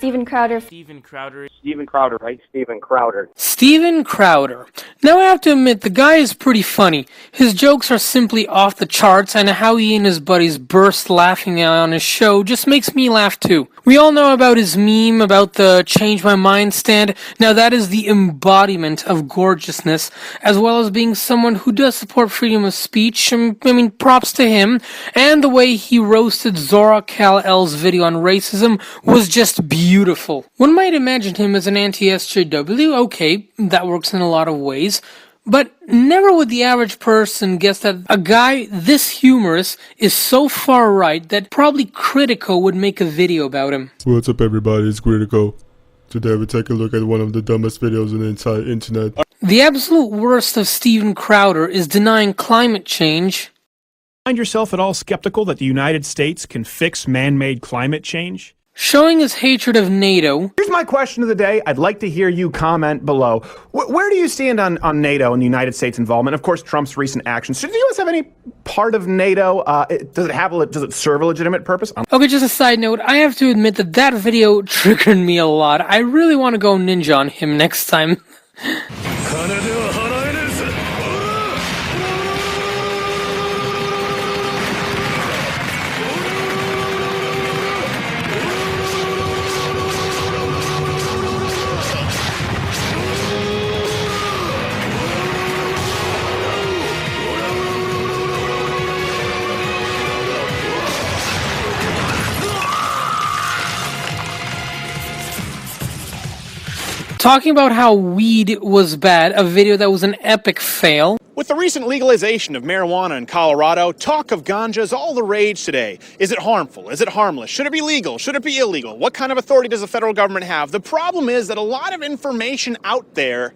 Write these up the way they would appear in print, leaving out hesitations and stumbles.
Steven Crowder. Steven Crowder, right? Steven Crowder. Steven Crowder. Now I have to admit, the guy is pretty funny. His jokes are simply off the charts, and how he and his buddies burst laughing on his show just makes me laugh too. We all know about his meme about the change my mind stand. Now that is the embodiment of gorgeousness, as well as being someone who does support freedom of speech. I mean, props to him. And the way he roasted Zora Kal-El's video on racism was just beautiful. One might imagine him as an anti-SJW. Okay, that works in a lot of ways. But never would the average person guess that a guy this humorous is so far right that probably Critico would make a video about him. What's up everybody, it's Critico. Today we take a look at one of the dumbest videos on the entire internet. The absolute worst of Steven Crowder is denying climate change. Find yourself at all skeptical that the United States can fix man-made climate change? Showing his hatred of NATO. Here's my question of the day. I'd like to hear you comment below. Where do you stand on NATO and the United States involvement? Of course, Trump's recent actions. Should the U.S. have any part of NATO? Does it serve a legitimate purpose? Okay, just a side note. I have to admit that video triggered me a lot. I really want to go ninja on him next time. Talking about how weed was bad, a video that was an epic fail. With the recent legalization of marijuana in Colorado, talk of ganja is all the rage today. Is it harmful? Is it harmless? Should it be legal? Should it be illegal? What kind of authority does the federal government have? The problem is that a lot of information out there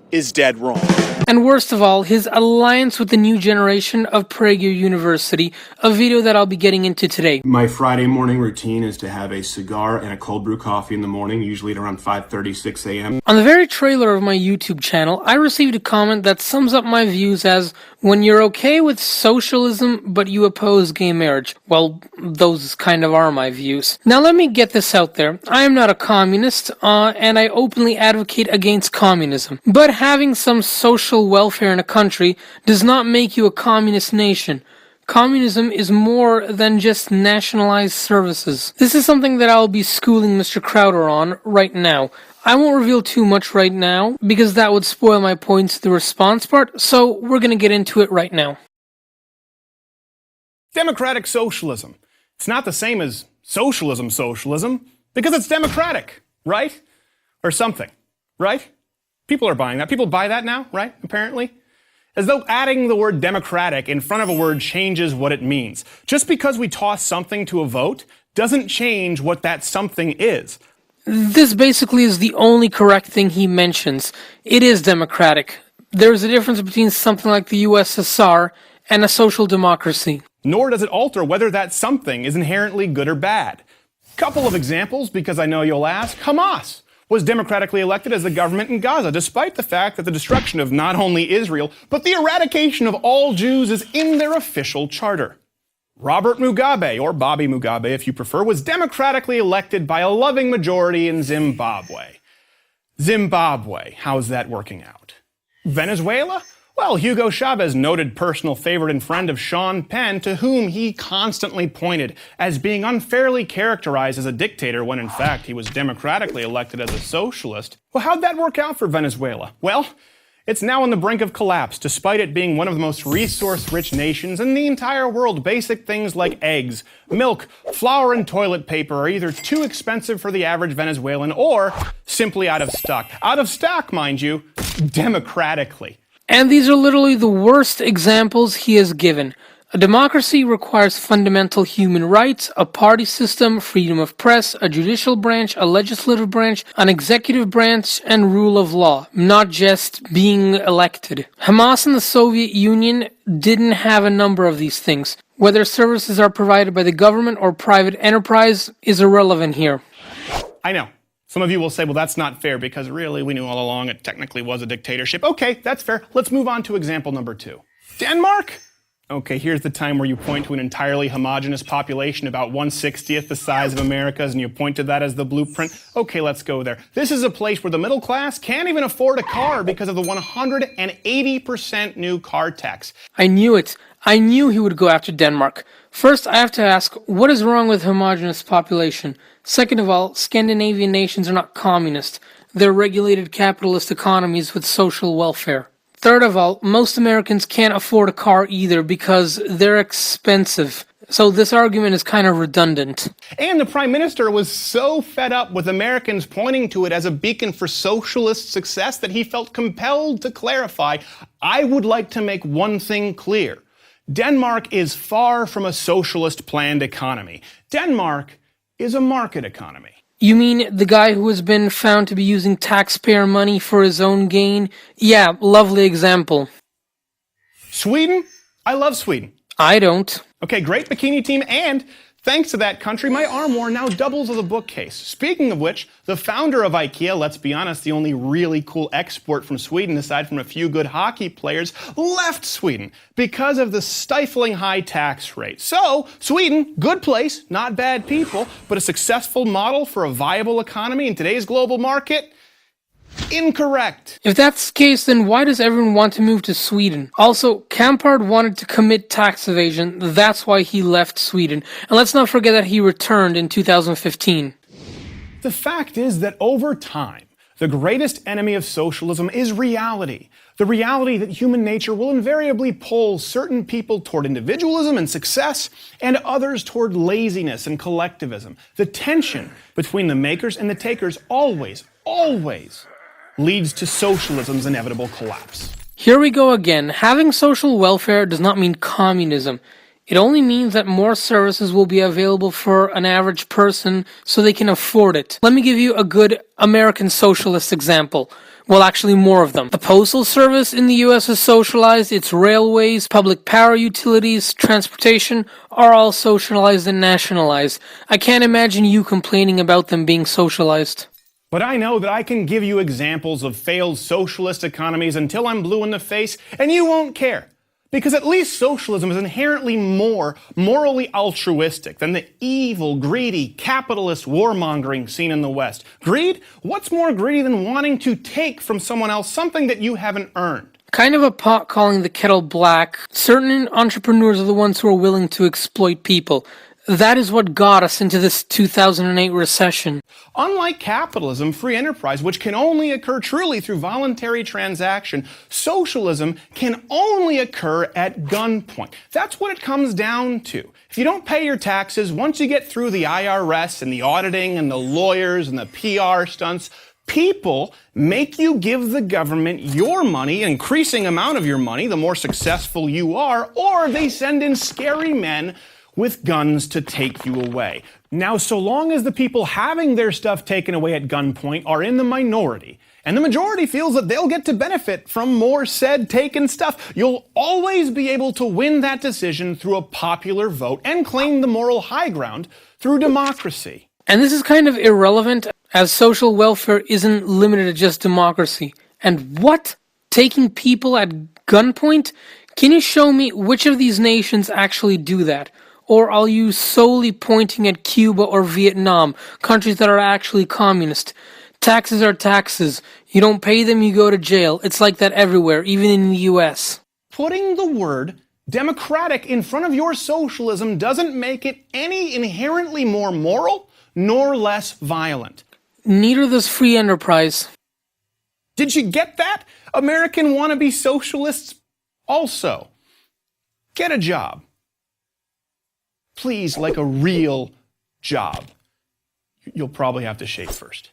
is dead wrong. And worst of all, his alliance with the new generation of PragerU University, a video that I'll be getting into today. My Friday morning routine is to have a cigar and a cold brew coffee in the morning, usually at around 5:36 a.m. On the very trailer of my YouTube channel, I received a comment that sums up my views as, when you're okay with socialism, but you oppose gay marriage. Well, those kind of are my views. Now let me get this out there. I am not a communist, and I openly advocate against communism. But having some social welfare in a country does not make you a communist nation. Communism is more than just nationalized services. This is something that I'll be schooling Mr. Crowder on right now. I won't reveal too much right now, because that would spoil my points, the response part, so we're gonna get into it right now. Democratic socialism. It's not the same as socialism, because it's democratic, right? Or something, right? People are buying that. People buy that now, right? Apparently. As though adding the word democratic in front of a word changes what it means. Just because we toss something to a vote doesn't change what that something is. This basically is the only correct thing he mentions. It is democratic. There's a difference between something like the USSR and a social democracy. Nor does it alter whether that something is inherently good or bad. Couple of examples, because I know you'll ask. Hamas was democratically elected as the government in Gaza, despite the fact that the destruction of not only Israel, but the eradication of all Jews is in their official charter. Robert Mugabe, or Bobby Mugabe if you prefer, was democratically elected by a loving majority in Zimbabwe. Zimbabwe, how's that working out? Venezuela? Well, Hugo Chavez, noted personal favorite and friend of Sean Penn, to whom he constantly pointed as being unfairly characterized as a dictator when in fact he was democratically elected as a socialist. Well, how'd that work out for Venezuela? Well, it's now on the brink of collapse, despite it being one of the most resource-rich nations in the entire world. Basic things like eggs, milk, flour, and toilet paper are either too expensive for the average Venezuelan or simply out of stock. Out of stock, mind you, democratically. And these are literally the worst examples he has given. A democracy requires fundamental human rights, a party system, freedom of press, a judicial branch, a legislative branch, an executive branch, and rule of law, not just being elected. Hamas and the Soviet Union didn't have a number of these things. Whether services are provided by the government or private enterprise is irrelevant here. I know. Some of you will say, well, that's not fair because really we knew all along it technically was a dictatorship. Okay, that's fair. Let's move on to example number 2. Denmark? Okay, here's the time where you point to an entirely homogenous population, about 1/60th the size of America's, and you point to that as the blueprint. Okay, let's go there. This is a place where the middle class can't even afford a car because of the 180% new car tax. I knew it. I knew he would go after Denmark. First, I have to ask, what is wrong with homogeneous population? Second of all, Scandinavian nations are not communist. They're regulated capitalist economies with social welfare. Third of all, most Americans can't afford a car either because they're expensive. So this argument is kind of redundant. And the Prime Minister was so fed up with Americans pointing to it as a beacon for socialist success that he felt compelled to clarify, I would like to make one thing clear. Denmark is far from a socialist planned economy. Denmark is a market economy. You mean the guy who has been found to be using taxpayer money for his own gain? Yeah, lovely example. Sweden? I love Sweden. I don't. Okay, great bikini team, and thanks to that country, my armoire now doubles as a bookcase. Speaking of which, the founder of IKEA, let's be honest, the only really cool export from Sweden, aside from a few good hockey players, left Sweden because of the stifling high tax rate. So, Sweden, good place, not bad people, but a successful model for a viable economy in today's global market? Incorrect. If that's the case, then why does everyone want to move to Sweden? Also, Kampard wanted to commit tax evasion, that's why he left Sweden. And let's not forget that he returned in 2015. The fact is that over time, the greatest enemy of socialism is reality. The reality that human nature will invariably pull certain people toward individualism and success, and others toward laziness and collectivism. The tension between the makers and the takers always leads to socialism's inevitable collapse. Here we go again. Having social welfare does not mean communism. It only means that more services will be available for an average person so they can afford it. Let me give you a good American socialist example. Well, actually more of them. The postal service in the US is socialized, its railways, public power utilities, transportation are all socialized and nationalized. I can't imagine you complaining about them being socialized. But I know that I can give you examples of failed socialist economies until I'm blue in the face, and you won't care. Because at least socialism is inherently more morally altruistic than the evil, greedy, capitalist warmongering seen in the West. Greed? What's more greedy than wanting to take from someone else something that you haven't earned? Kind of a pot calling the kettle black. Certain entrepreneurs are the ones who are willing to exploit people. That is what got us into this 2008 recession. Unlike capitalism, free enterprise, which can only occur truly through voluntary transaction, socialism can only occur at gunpoint. That's what it comes down to. If you don't pay your taxes, once you get through the IRS and the auditing and the lawyers and the PR stunts, people make you give the government your money, an increasing amount of your money, the more successful you are, or they send in scary men with guns to take you away. Now, so long as the people having their stuff taken away at gunpoint are in the minority, and the majority feels that they'll get to benefit from more said taken stuff, you'll always be able to win that decision through a popular vote and claim the moral high ground through democracy. And this is kind of irrelevant, as social welfare isn't limited to just democracy. And what? Taking people at gunpoint? Can you show me which of these nations actually do that? Or are you solely pointing at Cuba or Vietnam, countries that are actually communist? Taxes are taxes. You don't pay them, you go to jail. It's like that everywhere, even in the US. Putting the word democratic in front of your socialism doesn't make it any inherently more moral nor less violent. Neither does free enterprise. Did you get that? American wannabe socialists also. Get a job. Please, like a real job. You'll probably have to shave first.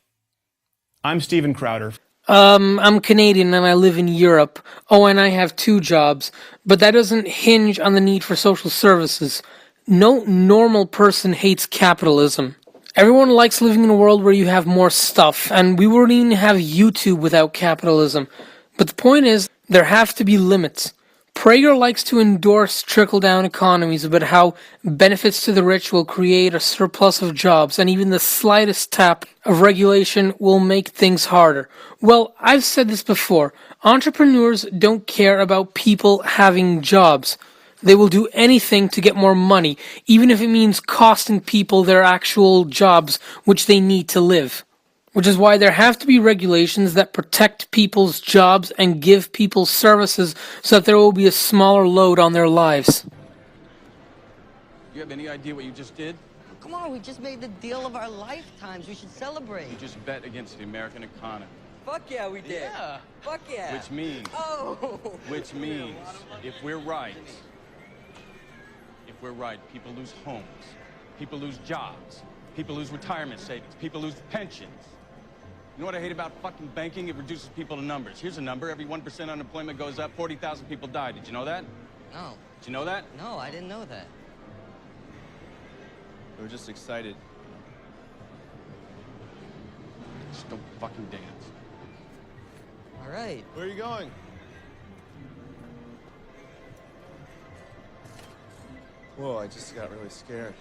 I'm Steven Crowder. I'm Canadian and I live in Europe. Oh, and I have 2 jobs. But that doesn't hinge on the need for social services. No normal person hates capitalism. Everyone likes living in a world where you have more stuff, and we wouldn't even have YouTube without capitalism. But the point is, there have to be limits. Prager likes to endorse trickle-down economies about how benefits to the rich will create a surplus of jobs, and even the slightest tap of regulation will make things harder. Well, I've said this before. Entrepreneurs don't care about people having jobs. They will do anything to get more money, even if it means costing people their actual jobs, which they need to live. Which is why there have to be regulations that protect people's jobs and give people services so that there will be a smaller load on their lives. You have any idea what you just did? Come on, we just made the deal of our lifetimes. We should celebrate. You just bet against the American economy. Fuck yeah, we did. Yeah. Fuck yeah. Which means, if we're right, people lose homes, people lose jobs, people lose retirement savings, people lose pensions. You know what I hate about fucking banking? It reduces people to numbers. Here's a number. Every 1% unemployment goes up, 40,000 people die. Did you know that? No. Did you know that? No, I didn't know that. We were just excited. Just don't fucking dance. All right. Where are you going? Whoa, I just got really scared.